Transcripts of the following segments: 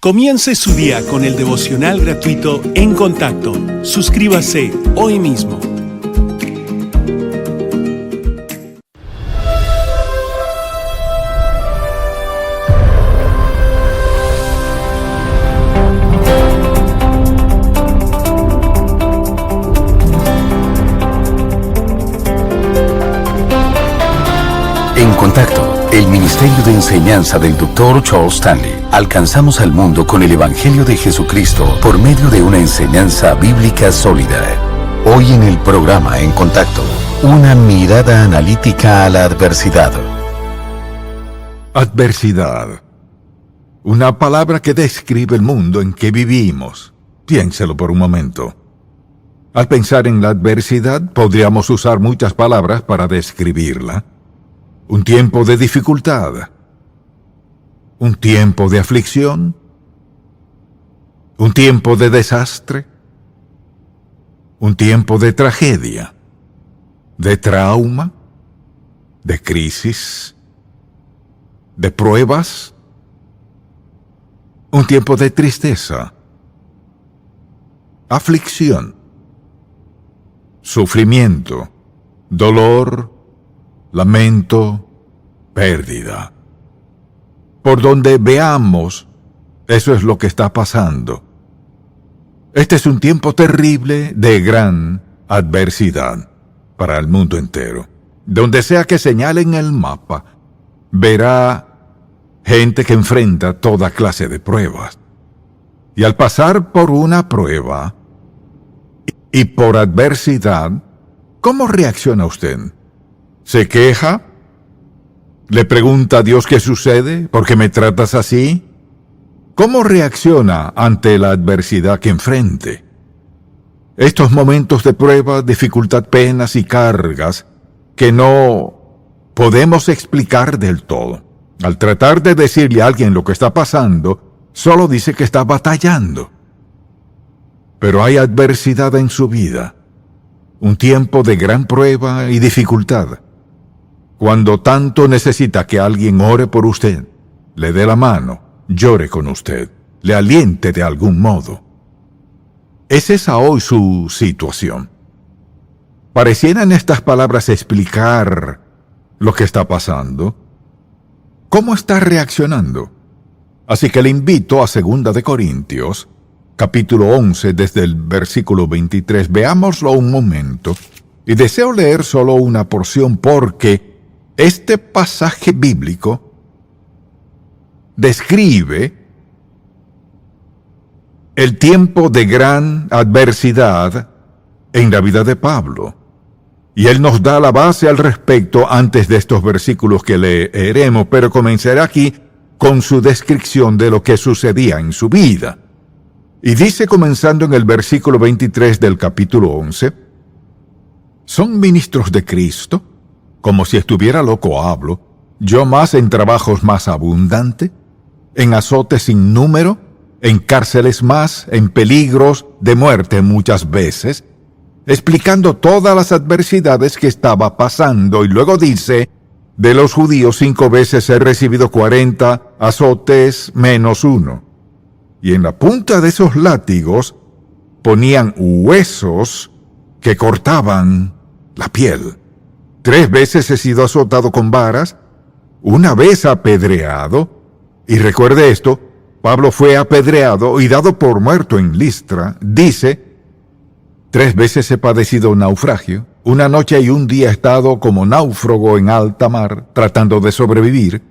Comience su día con el devocional gratuito En Contacto. Suscríbase hoy mismo. En Contacto, el Ministerio de Enseñanza del Dr. Charles Stanley. Alcanzamos al mundo con el Evangelio de Jesucristo por medio de una enseñanza bíblica sólida. Hoy en el programa En Contacto, una mirada analítica a la adversidad. Adversidad. Una palabra que describe el mundo en que vivimos. Piénselo por un momento. Al pensar en la adversidad, podríamos usar muchas palabras para describirla. Un tiempo de dificultad, un tiempo de aflicción, un tiempo de desastre, un tiempo de tragedia, de trauma, de crisis, de pruebas, un tiempo de tristeza, aflicción, sufrimiento, dolor, lamento, pérdida. Por donde veamos, eso es lo que está pasando. Este es un tiempo terrible de gran adversidad para el mundo entero. Donde sea que señalen el mapa, verá gente que enfrenta toda clase de pruebas. Y al pasar por una prueba y por adversidad, ¿cómo reacciona usted? ¿Se queja? ¿Le pregunta a Dios qué sucede? ¿Por qué me tratas así? ¿Cómo reacciona ante la adversidad que enfrente? Estos momentos de prueba, dificultad, penas y cargas que no podemos explicar del todo. Al tratar de decirle a alguien lo que está pasando, solo dice que está batallando. Pero hay adversidad en su vida, un tiempo de gran prueba y dificultad. Cuando tanto necesita que alguien ore por usted, le dé la mano, llore con usted, le aliente de algún modo. ¿Es esa hoy su situación? ¿Parecieran estas palabras explicar lo que está pasando? ¿Cómo está reaccionando? Así que le invito a 2 de Corintios, capítulo 11, desde el versículo 23. Veámoslo un momento. Y deseo leer solo una porción porque este pasaje bíblico describe el tiempo de gran adversidad en la vida de Pablo. Y él nos da la base al respecto antes de estos versículos que leeremos, pero comenzaré aquí con su descripción de lo que sucedía en su vida. Y dice, comenzando en el versículo 23 del capítulo 11, ¿son ministros de Cristo? Como si estuviera loco hablo, yo más en trabajos más abundante, en azotes sin número, en cárceles más, en peligros de muerte muchas veces, explicando todas las adversidades que estaba pasando, y luego dice, de los judíos 5 veces he recibido 40 azotes menos 1. Y en la punta de esos látigos ponían huesos que cortaban la piel. 3 veces he sido azotado con varas, 1 vez apedreado, y recuerde esto, Pablo fue apedreado y dado por muerto en Listra. Dice, 3 veces he padecido naufragio, 1 noche y 1 día he estado como náufrago en alta mar, tratando de sobrevivir.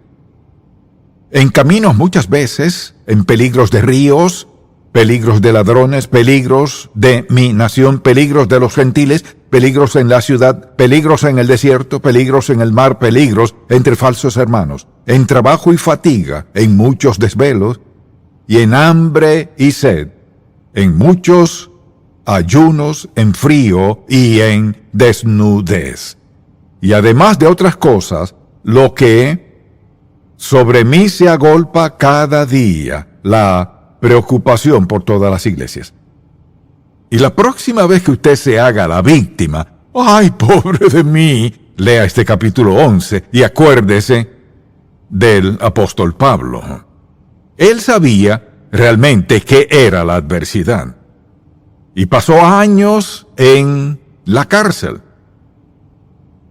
En caminos muchas veces, en peligros de ríos, peligros de ladrones, peligros de mi nación, peligros de los gentiles, peligros en la ciudad, peligros en el desierto, peligros en el mar, peligros entre falsos hermanos, en trabajo y fatiga, en muchos desvelos, y en hambre y sed, en muchos ayunos, en frío y en desnudez. Y además de otras cosas, lo que sobre mí se agolpa cada día, la preocupación por todas las iglesias. Y la próxima vez que usted se haga la víctima, ¡ay, pobre de mí!, lea este capítulo 11 y acuérdese del apóstol Pablo. Él sabía realmente qué era la adversidad. Y pasó años en la cárcel,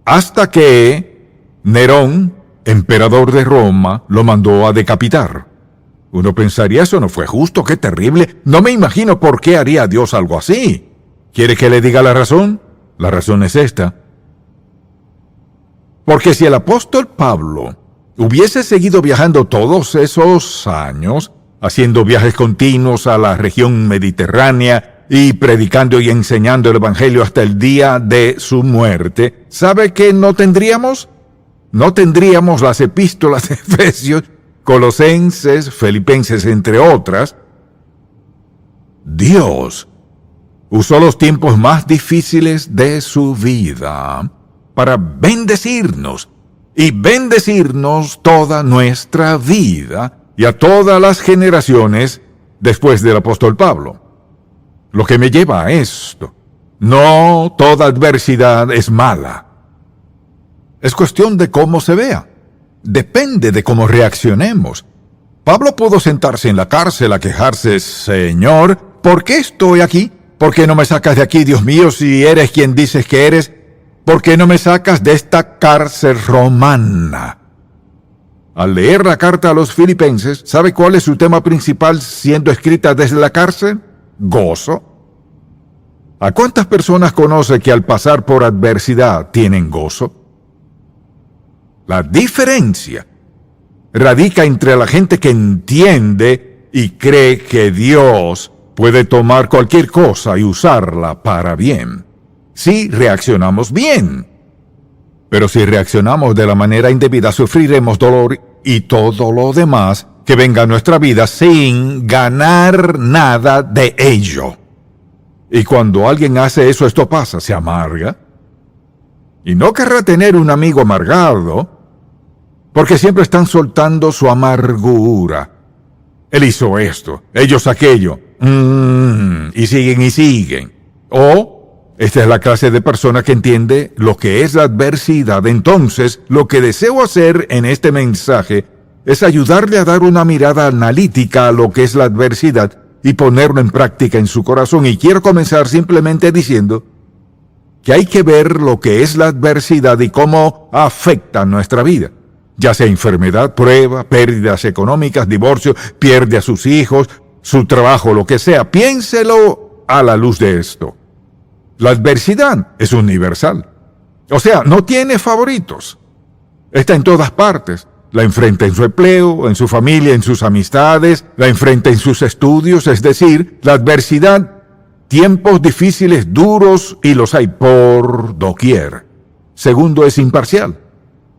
hasta que Nerón, emperador de Roma, lo mandó a decapitar. Uno pensaría, eso no fue justo, qué terrible. No me imagino por qué haría Dios algo así. ¿Quiere que le diga la razón? La razón es esta. Porque si el apóstol Pablo hubiese seguido viajando todos esos años, haciendo viajes continuos a la región mediterránea y predicando y enseñando el Evangelio hasta el día de su muerte, ¿sabe qué no tendríamos? No tendríamos las epístolas de Efesios, Colosenses, Filipenses, entre otras. Dios usó los tiempos más difíciles de su vida para bendecirnos y bendecirnos toda nuestra vida y a todas las generaciones después del apóstol Pablo. Lo que me lleva a esto: no toda adversidad es mala. Es cuestión de cómo se vea. Depende de cómo reaccionemos. Pablo pudo sentarse en la cárcel a quejarse: Señor, ¿por qué estoy aquí? ¿Por qué no me sacas de aquí, Dios mío, si eres quien dices que eres? ¿Por qué no me sacas de esta cárcel romana? Al leer la carta a los filipenses, ¿sabe cuál es su tema principal siendo escrita desde la cárcel? Gozo. ¿A cuántas personas conoce que al pasar por adversidad tienen gozo? La diferencia radica entre la gente que entiende y cree que Dios puede tomar cualquier cosa y usarla para bien, si reaccionamos bien. Pero si reaccionamos de la manera indebida, sufriremos dolor y todo lo demás que venga a nuestra vida sin ganar nada de ello. Y cuando alguien hace eso, esto pasa, se amarga. Y no querrá tener un amigo amargado, porque siempre están soltando su amargura. Él hizo esto, ellos aquello, y siguen. O, esta es la clase de persona que entiende lo que es la adversidad. Entonces, lo que deseo hacer en este mensaje es ayudarle a dar una mirada analítica a lo que es la adversidad y ponerlo en práctica en su corazón. Y quiero comenzar simplemente diciendo que hay que ver lo que es la adversidad y cómo afecta nuestra vida. Ya sea enfermedad, prueba, pérdidas económicas, divorcio, pierde a sus hijos, su trabajo, lo que sea. Piénselo a la luz de esto. La adversidad es universal. O sea, no tiene favoritos. Está en todas partes. La enfrenta en su empleo, en su familia, en sus amistades, la enfrenta en sus estudios. Es decir, la adversidad, tiempos difíciles, duros, y los hay por doquier. Segundo, es imparcial.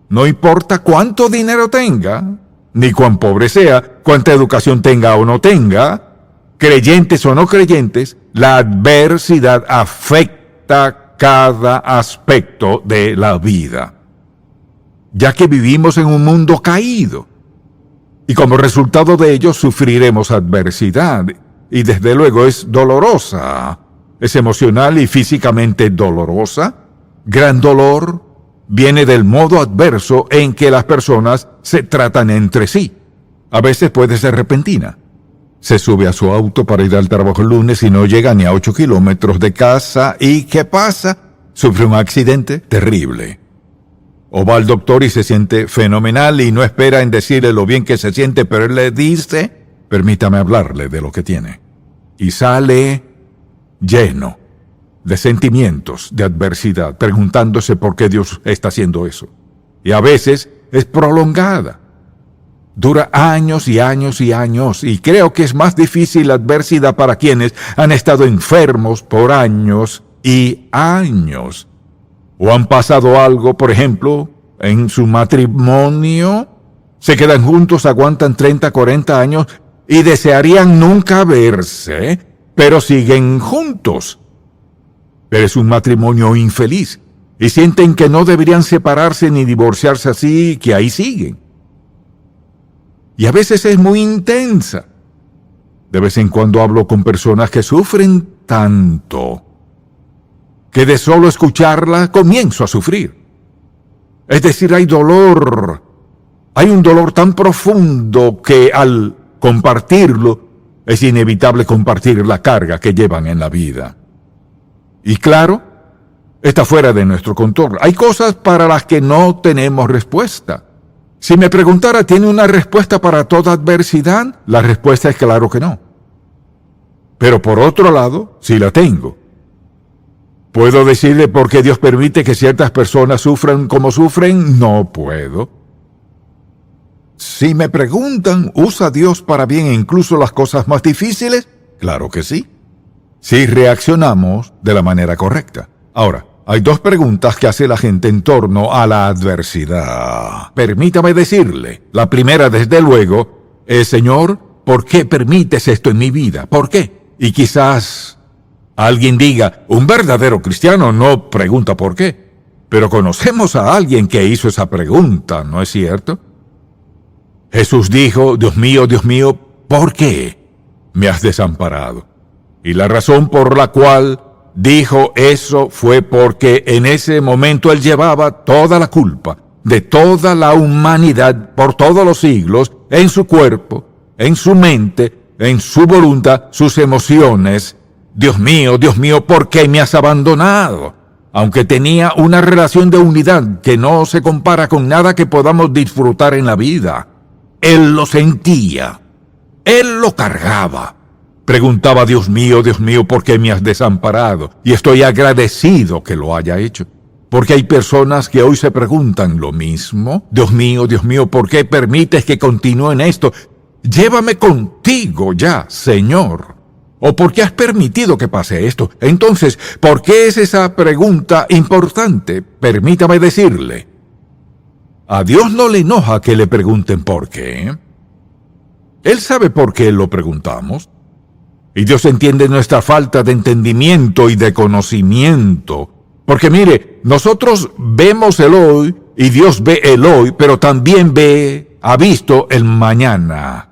No importa cuánto dinero tenga, ni cuán pobre sea, cuánta educación tenga o no tenga, creyentes o no creyentes, la adversidad afecta cada aspecto de la vida, ya que vivimos en un mundo caído. Y como resultado de ello sufriremos adversidad, y desde luego es dolorosa, es emocional y físicamente dolorosa. Gran dolor viene del modo adverso en que las personas se tratan entre sí. A veces puede ser repentina. Se sube a su auto para ir al trabajo el lunes y no llega ni a 8 kilómetros de casa. ¿Y qué pasa? Sufre un accidente terrible. O va al doctor y se siente fenomenal y no espera en decirle lo bien que se siente, pero él le dice: permítame hablarle de lo que tiene. Y sale lleno de sentimientos de adversidad, preguntándose por qué Dios está haciendo eso. Y a veces es prolongada. Dura años y años y años, y creo que es más difícil la adversidad para quienes han estado enfermos por años y años. O han pasado algo, por ejemplo, en su matrimonio. Se quedan juntos, aguantan 30, 40 años y desearían nunca verse, pero siguen juntos. Pero es un matrimonio infeliz y sienten que no deberían separarse ni divorciarse, así que ahí siguen. Y a veces es muy intensa. De vez en cuando hablo con personas que sufren tanto que de solo escucharla comienzo a sufrir. Es decir, hay dolor. Hay un dolor tan profundo que al compartirlo es inevitable compartir la carga que llevan en la vida. Y claro, está fuera de nuestro control. Hay cosas para las que no tenemos respuesta. Si me preguntara, ¿tiene una respuesta para toda adversidad? La respuesta es claro que no. Pero por otro lado, sí la tengo. ¿Puedo decirle por qué Dios permite que ciertas personas sufran como sufren? No puedo. Si me preguntan, ¿usa Dios para bien incluso las cosas más difíciles? Claro que sí. Si reaccionamos de la manera correcta. Ahora, hay dos preguntas que hace la gente en torno a la adversidad. Permítame decirle, la primera desde luego es, Señor, ¿por qué permites esto en mi vida? ¿Por qué? Y quizás alguien diga, un verdadero cristiano no pregunta por qué. Pero conocemos a alguien que hizo esa pregunta, ¿no es cierto? Jesús dijo, Dios mío, ¿por qué me has desamparado? Y la razón por la cual dijo eso fue porque en ese momento él llevaba toda la culpa de toda la humanidad por todos los siglos en su cuerpo, en su mente, en su voluntad, sus emociones. Dios mío, ¿por qué me has abandonado? Aunque tenía una relación de unidad que no se compara con nada que podamos disfrutar en la vida. Él lo sentía. Él lo cargaba. Preguntaba, Dios mío, ¿por qué me has desamparado? Y estoy agradecido que lo haya hecho. Porque hay personas que hoy se preguntan lo mismo. Dios mío, ¿por qué permites que continúe en esto? Llévame contigo ya, Señor. ¿O por qué has permitido que pase esto? Entonces, ¿por qué es esa pregunta importante? Permítame decirle. A Dios no le enoja que le pregunten por qué. Él sabe por qué lo preguntamos. Y Dios entiende nuestra falta de entendimiento y de conocimiento. Porque mire, nosotros vemos el hoy y Dios ve el hoy, pero también ha visto el mañana.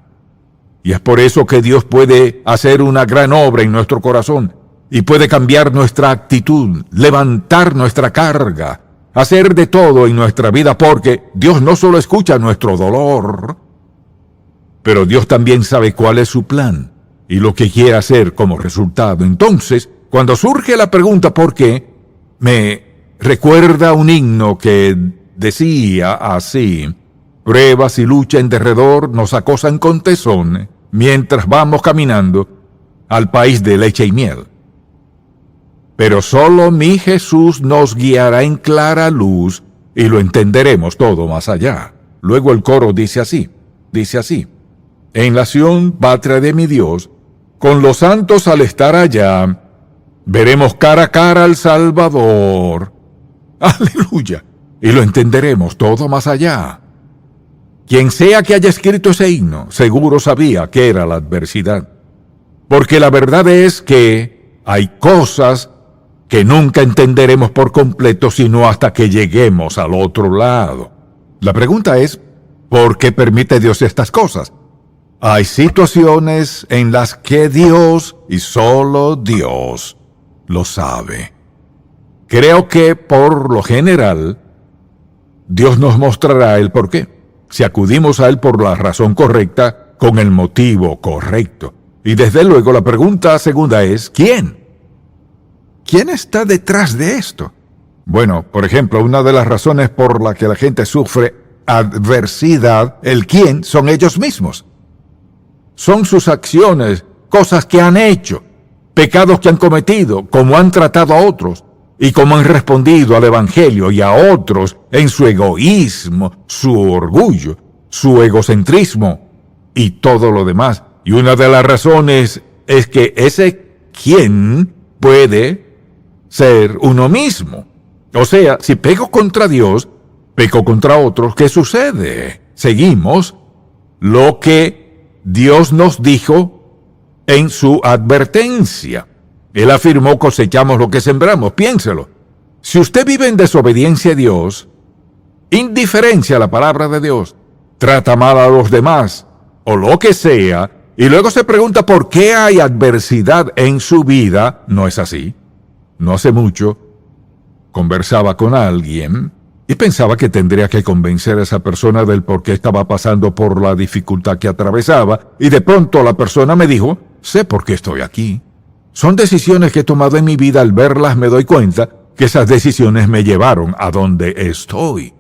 Y es por eso que Dios puede hacer una gran obra en nuestro corazón y puede cambiar nuestra actitud, levantar nuestra carga, hacer de todo en nuestra vida, porque Dios no solo escucha nuestro dolor, pero Dios también sabe cuál es su plan y lo que quiere hacer como resultado. Entonces, cuando surge la pregunta ¿por qué?, me recuerda un himno que decía así: pruebas y lucha en derredor nos acosan con tesón, mientras vamos caminando al país de leche y miel. Pero solo mi Jesús nos guiará en clara luz y lo entenderemos todo más allá. Luego el coro dice así: en la Sión, patria de mi Dios, con los santos al estar allá, veremos cara a cara al Salvador. ¡Aleluya! Y lo entenderemos todo más allá. Quien sea que haya escrito ese himno, seguro sabía que era la adversidad. Porque la verdad es que hay cosas que nunca entenderemos por completo sino hasta que lleguemos al otro lado. La pregunta es, ¿por qué permite Dios estas cosas? Hay situaciones en las que Dios, y solo Dios, lo sabe. Creo que, por lo general, Dios nos mostrará el por qué, si acudimos a Él por la razón correcta, con el motivo correcto. Y desde luego la pregunta segunda es, ¿quién? ¿Quién está detrás de esto? Bueno, por ejemplo, una de las razones por la que la gente sufre adversidad, el quién, son ellos mismos. Son sus acciones, cosas que han hecho, pecados que han cometido, cómo han tratado a otros, y cómo han respondido al Evangelio y a otros en su egoísmo, su orgullo, su egocentrismo y todo lo demás. Y una de las razones es que ese quién puede ser uno mismo. O sea, si peco contra Dios, peco contra otros, ¿qué sucede? Seguimos lo que Dios nos dijo en su advertencia. Él afirmó, cosechamos lo que sembramos. Piénselo. Si usted vive en desobediencia a Dios, indiferencia a la palabra de Dios, trata mal a los demás, o lo que sea, y luego se pregunta por qué hay adversidad en su vida, no es así. No hace mucho conversaba con alguien Y pensaba que tendría que convencer a esa persona del por qué estaba pasando por la dificultad que atravesaba, y de pronto la persona me dijo, sé por qué estoy aquí. Son decisiones que he tomado en mi vida. Al verlas me doy cuenta que esas decisiones me llevaron a donde estoy.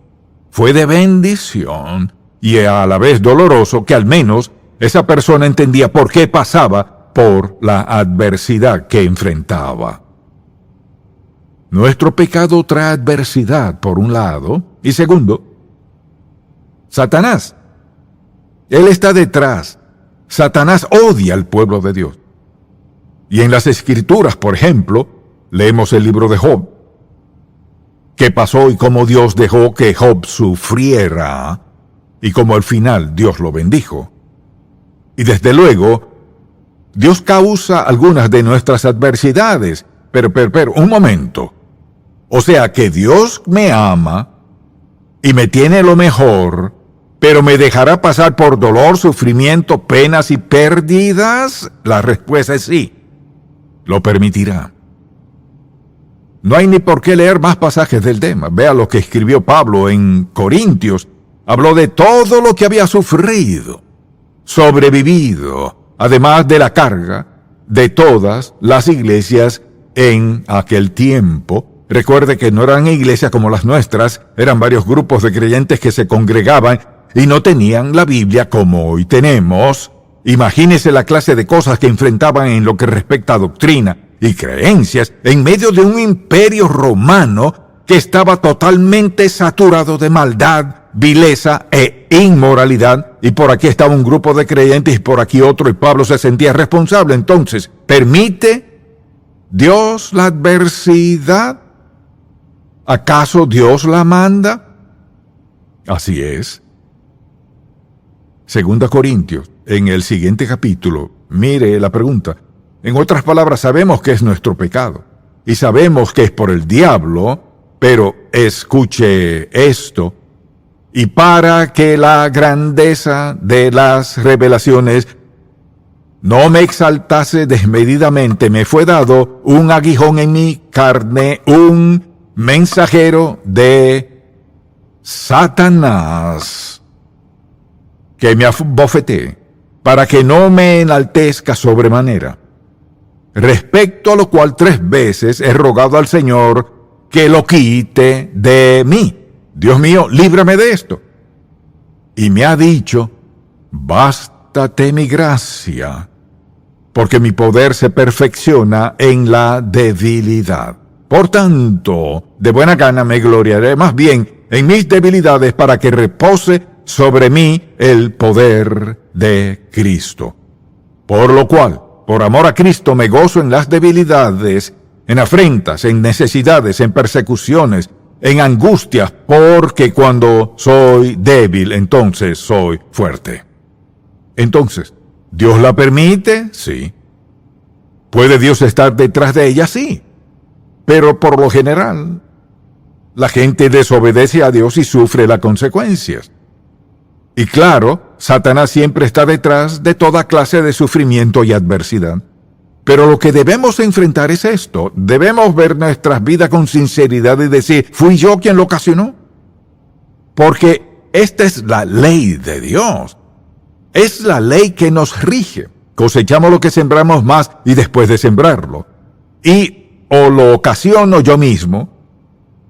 Fue de bendición y a la vez doloroso que al menos esa persona entendía por qué pasaba por la adversidad que enfrentaba. Nuestro pecado trae adversidad, por un lado, y segundo, Satanás. Él está detrás. Satanás odia al pueblo de Dios. Y en las Escrituras, por ejemplo, leemos el libro de Job. ¿Qué pasó y cómo Dios dejó que Job sufriera? Y cómo al final Dios lo bendijo. Y desde luego, Dios causa algunas de nuestras adversidades. Pero, un momento. O sea que Dios me ama y me tiene lo mejor, pero me dejará pasar por dolor, sufrimiento, penas y pérdidas. La respuesta es sí. Lo permitirá. No hay ni por qué leer más pasajes del tema. Vea lo que escribió Pablo en Corintios. Habló de todo lo que había sufrido, sobrevivido, además de la carga de todas las iglesias en aquel tiempo. Recuerde que no eran iglesias como las nuestras, eran varios grupos de creyentes que se congregaban y no tenían la Biblia como hoy tenemos. Imagínese la clase de cosas que enfrentaban en lo que respecta a doctrina y creencias en medio de un imperio romano que estaba totalmente saturado de maldad, vileza e inmoralidad, y por aquí estaba un grupo de creyentes y por aquí otro, y Pablo se sentía responsable. Entonces, ¿permite Dios la adversidad? ¿Acaso Dios la manda? Así es. 2 Corintios, en el siguiente capítulo, mire la pregunta. En otras palabras, sabemos que es nuestro pecado y sabemos que es por el diablo, pero escuche esto. Y para que la grandeza de las revelaciones no me exaltase desmedidamente, me fue dado un aguijón en mi carne, un mensajero de Satanás, que me abofeté, para que no me enaltezca sobremanera. Respecto a lo cual 3 veces he rogado al Señor que lo quite de mí. Dios mío, líbrame de esto. Y me ha dicho, bástate mi gracia, porque mi poder se perfecciona en la debilidad. Por tanto, de buena gana me gloriaré más bien en mis debilidades, para que repose sobre mí el poder de Cristo. Por lo cual, por amor a Cristo, me gozo en las debilidades, en afrentas, en necesidades, en persecuciones, en angustias, porque cuando soy débil, entonces soy fuerte. Entonces, ¿Dios la permite? Sí. ¿Puede Dios estar detrás de ella? Sí. Pero por lo general, la gente desobedece a Dios y sufre las consecuencias. Y claro, Satanás siempre está detrás de toda clase de sufrimiento y adversidad. Pero lo que debemos enfrentar es esto. Debemos ver nuestras vidas con sinceridad y decir, ¿fui yo quien lo ocasionó? Porque esta es la ley de Dios. Es la ley que nos rige. Cosechamos lo que sembramos más y después de sembrarlo. Y o lo ocasiono yo mismo,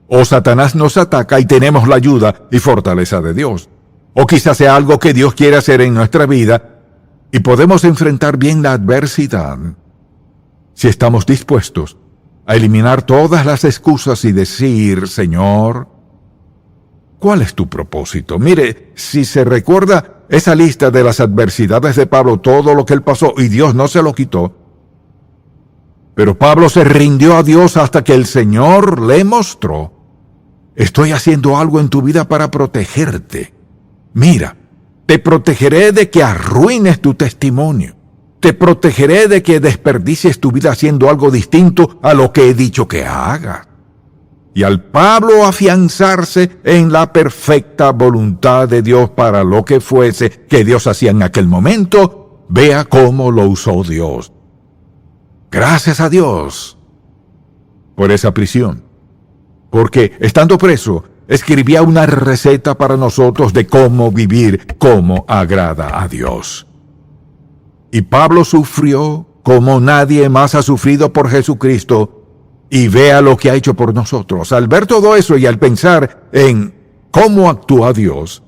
o Satanás nos ataca y tenemos la ayuda y fortaleza de Dios. O quizás sea algo que Dios quiere hacer en nuestra vida y podemos enfrentar bien la adversidad si estamos dispuestos a eliminar todas las excusas y decir, Señor, ¿cuál es tu propósito? Mire, si se recuerda esa lista de las adversidades de Pablo, todo lo que él pasó y Dios no se lo quitó, pero Pablo se rindió a Dios hasta que el Señor le mostró, estoy haciendo algo en tu vida para protegerte. Mira, te protegeré de que arruines tu testimonio. Te protegeré de que desperdicies tu vida haciendo algo distinto a lo que he dicho que hagas. Y al Pablo afianzarse en la perfecta voluntad de Dios para lo que fuese que Dios hacía en aquel momento, vea cómo lo usó Dios. Gracias a Dios por esa prisión. Porque estando preso, escribía una receta para nosotros de cómo vivir, cómo agrada a Dios. Y Pablo sufrió como nadie más ha sufrido por Jesucristo, y vea lo que ha hecho por nosotros. Al ver todo eso y al pensar en cómo actúa Dios,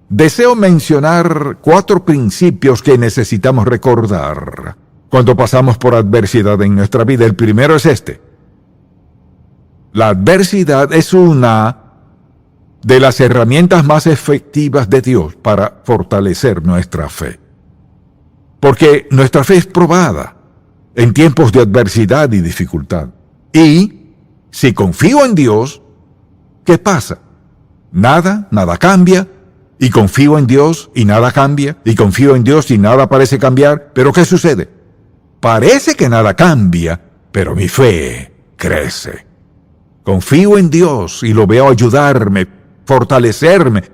deseo mencionar 4 principios que necesitamos recordar cuando pasamos por adversidad en nuestra vida. El primero es este. La adversidad es una de las herramientas más efectivas de Dios para fortalecer nuestra fe. Porque nuestra fe es probada en tiempos de adversidad y dificultad. Y si confío en Dios, ¿qué pasa? Nada cambia. Y confío en Dios y nada cambia. Y confío en Dios y nada parece cambiar. ¿Pero qué sucede? Parece que nada cambia, pero mi fe crece. Confío en Dios y lo veo ayudarme, fortalecerme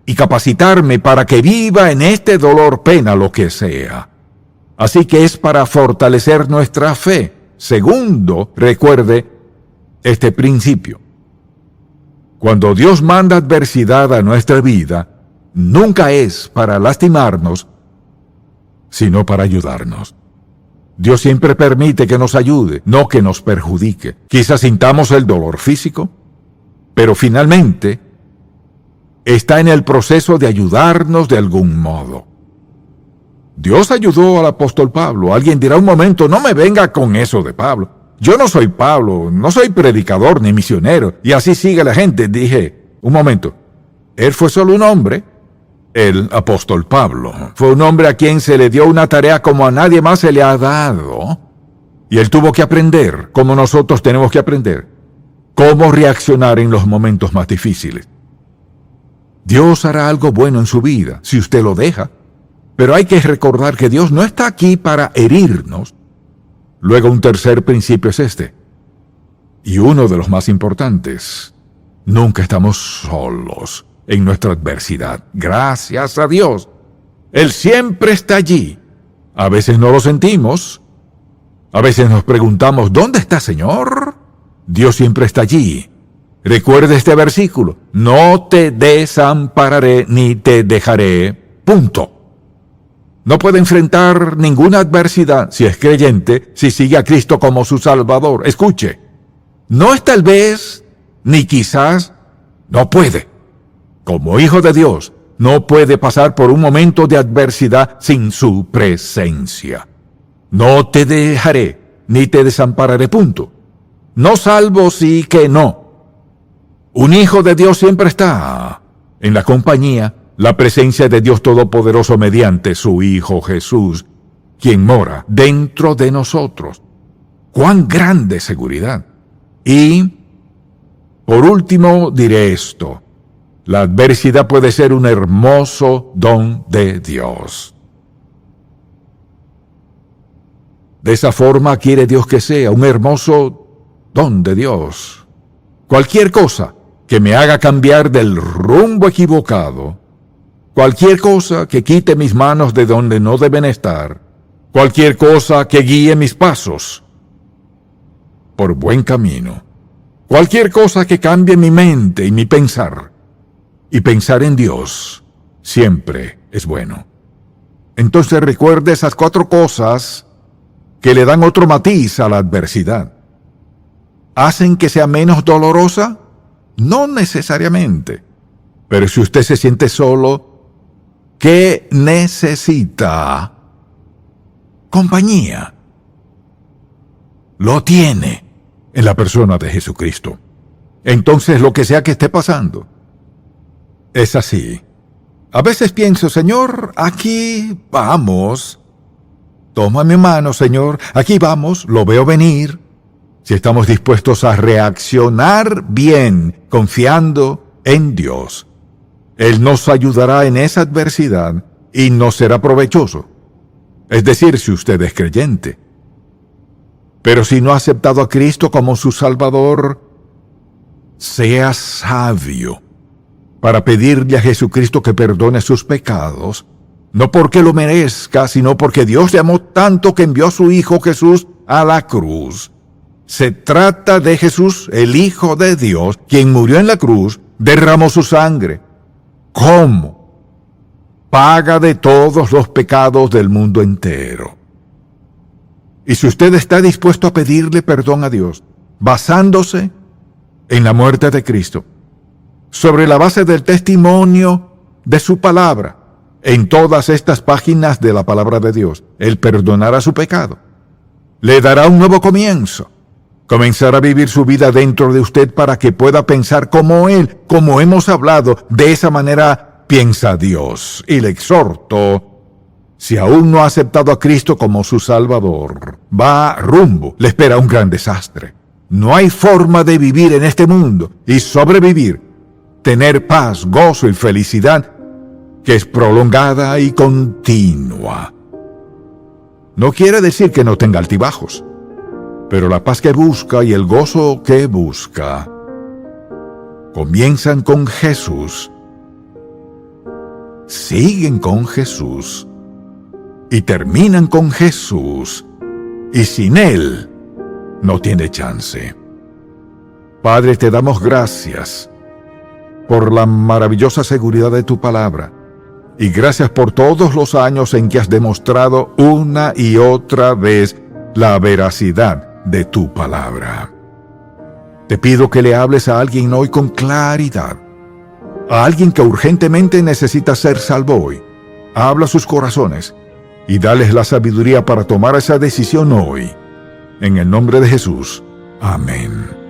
y capacitarme para que viva en este dolor, pena, lo que sea. Así que es para fortalecer nuestra fe. Segundo, recuerde este principio. Cuando Dios manda adversidad a nuestra vida, nunca es para lastimarnos, sino para ayudarnos. Dios siempre permite que nos ayude, no que nos perjudique. Quizás sintamos el dolor físico, pero finalmente está en el proceso de ayudarnos de algún modo. Dios ayudó al apóstol Pablo. Alguien dirá un momento, no me venga con eso de Pablo. Yo no soy Pablo, no soy predicador ni misionero. Y así sigue la gente. Dije, un momento, él fue solo un hombre. El apóstol Pablo fue un hombre a quien se le dio una tarea como a nadie más se le ha dado. Y él tuvo que aprender, como nosotros tenemos que aprender, cómo reaccionar en los momentos más difíciles. Dios hará algo bueno en su vida, si usted lo deja. Pero hay que recordar que Dios no está aquí para herirnos. Luego, un tercer principio es este, y uno de los más importantes. Nunca estamos solos en nuestra adversidad. Gracias a Dios. Él siempre está allí. A veces no lo sentimos. A veces nos preguntamos, ¿dónde está, Señor? Dios siempre está allí. Recuerde este versículo. No te desampararé ni te dejaré. Punto. No puede enfrentar ninguna adversidad si es creyente, si sigue a Cristo como su Salvador. Escuche, no es tal vez, ni quizás, no puede. Como hijo de Dios, no puede pasar por un momento de adversidad sin su presencia. No te dejaré, ni te desampararé, punto. No salvo sí que no. Un hijo de Dios siempre está en la compañía, la presencia de Dios Todopoderoso mediante su Hijo Jesús, quien mora dentro de nosotros. ¡Cuán grande seguridad! Y, por último, diré esto. La adversidad puede ser un hermoso don de Dios. De esa forma quiere Dios que sea, un hermoso don de Dios. Cualquier cosa que me haga cambiar del rumbo equivocado, cualquier cosa que quite mis manos de donde no deben estar, cualquier cosa que guíe mis pasos por buen camino, cualquier cosa que cambie mi mente y mi pensar, y pensar en Dios siempre es bueno. Entonces recuerde esas 4 cosas que le dan otro matiz a la adversidad. ¿Hacen que sea menos dolorosa? No necesariamente. Pero si usted se siente solo, ¿qué necesita? Compañía. Lo tiene en la persona de Jesucristo. Entonces, lo que sea que esté pasando, es así. A veces pienso, Señor, aquí vamos. Toma mi mano, Señor, aquí vamos, lo veo venir. Si estamos dispuestos a reaccionar bien, confiando en Dios, Él nos ayudará en esa adversidad y nos será provechoso. Es decir, si usted es creyente. Pero si no ha aceptado a Cristo como su Salvador, sea sabio para pedirle a Jesucristo que perdone sus pecados, no porque lo merezca, sino porque Dios le amó tanto que envió a su Hijo Jesús a la cruz. Se trata de Jesús, el Hijo de Dios, quien murió en la cruz derramó su sangre. ¿Cómo? Paga de todos los pecados del mundo entero. Y si usted está dispuesto a pedirle perdón a Dios, basándose en la muerte de Cristo, sobre la base del testimonio de su palabra, en todas estas páginas de la palabra de Dios, Él perdonará su pecado. Le dará un nuevo comienzo. Comenzará a vivir su vida dentro de usted para que pueda pensar como Él, como hemos hablado. De esa manera piensa Dios. Y le exhorto, si aún no ha aceptado a Cristo como su Salvador, va rumbo, le espera un gran desastre. No hay forma de vivir en este mundo y sobrevivir, tener paz, gozo y felicidad que es prolongada y continua. No quiere decir que no tenga altibajos, pero la paz que busca y el gozo que busca comienzan con Jesús, siguen con Jesús y terminan con Jesús, y sin Él no tiene chance. Padre, te damos gracias por la maravillosa seguridad de tu palabra, y gracias por todos los años en que has demostrado una y otra vez la veracidad de tu palabra. Te pido que le hables a alguien hoy con claridad, a alguien que urgentemente necesita ser salvo hoy. Habla a sus corazones y dales la sabiduría para tomar esa decisión hoy. En el nombre de Jesús. Amén.